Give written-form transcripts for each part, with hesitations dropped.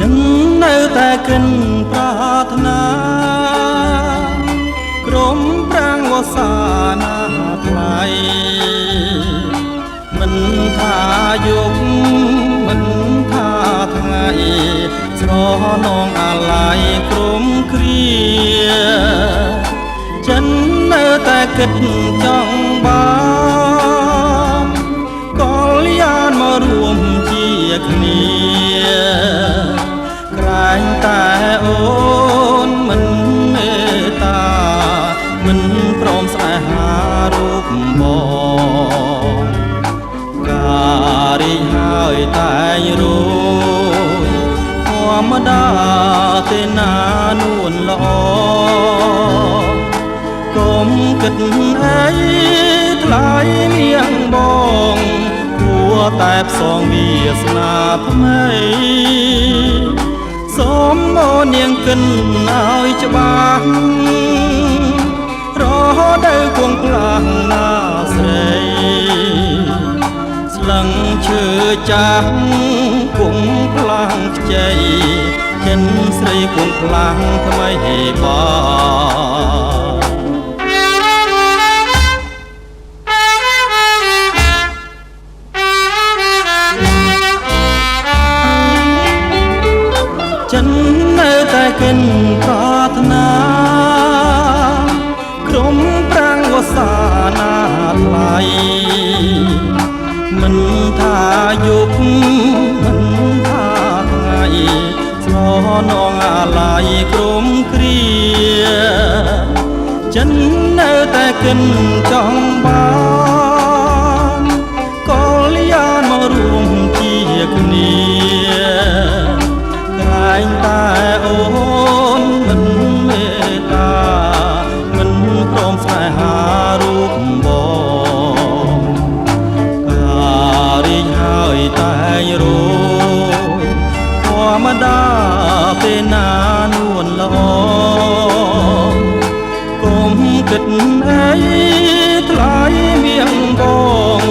ฉันនៅតែគិនប្រាថ្នាក្រុមប្រាំងវស្សាណាថ្លៃមិនថាយុគមិនថាថ្ងៃស្រនងអាឡ័យក្រុមគ្រាฉันនៅតែគិតចង់បានកលយានមករួមជាគ្នាក្រែងតែអូនមិនមេត្តាមិនព្រមស្នេហារូបបងការរីហើយតែងរួយធម្មតាទេណានួនល្អកុំគិតអីថ្លៃលៀងបងគួរតែផ្សងវាសនាថ្មីសូមមកនាងគិនឲ្យច្បាស់រហូតដល់គង់ផ្លាំងណាស្រីស្លឹងឈើចាស់គង់ផ្លាំងខ្ចីចិនស្រីគង់ផ្លាំងថ្មីបងฉันនៅតែគិនប្រាថ្នាក្រុមប្រាំងវស្សាណាថ្លៃមិនថាយុគមិនថាថ្ងៃស្រនងអាឡ័យក្រុមគ្រាฉันនៅតែគិនចង់បានកលយានមករួមជាគ្នាតែងតែអូនមិនមេត្តាមិនព្រមស្នេហារូបបងការរីកហើយតែងរួយធម្មតាពេលណានួនល្អកុំគិតអីថ្លៃមៀងបង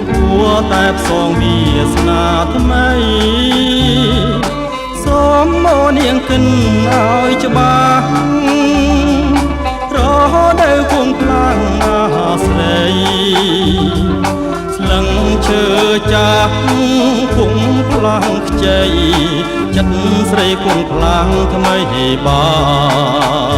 គួរតែផ្សងវាសនាថ្មីសូមមកនាងគិនឲ្យច្បាស់រហូតដល់គង់ផ្លាំងអាស្រីស្លឹងឈើចាស់គង់ផ្លាំងខ្ចីចិត្តស្រីគង់ផ្លាំងថ្មីបង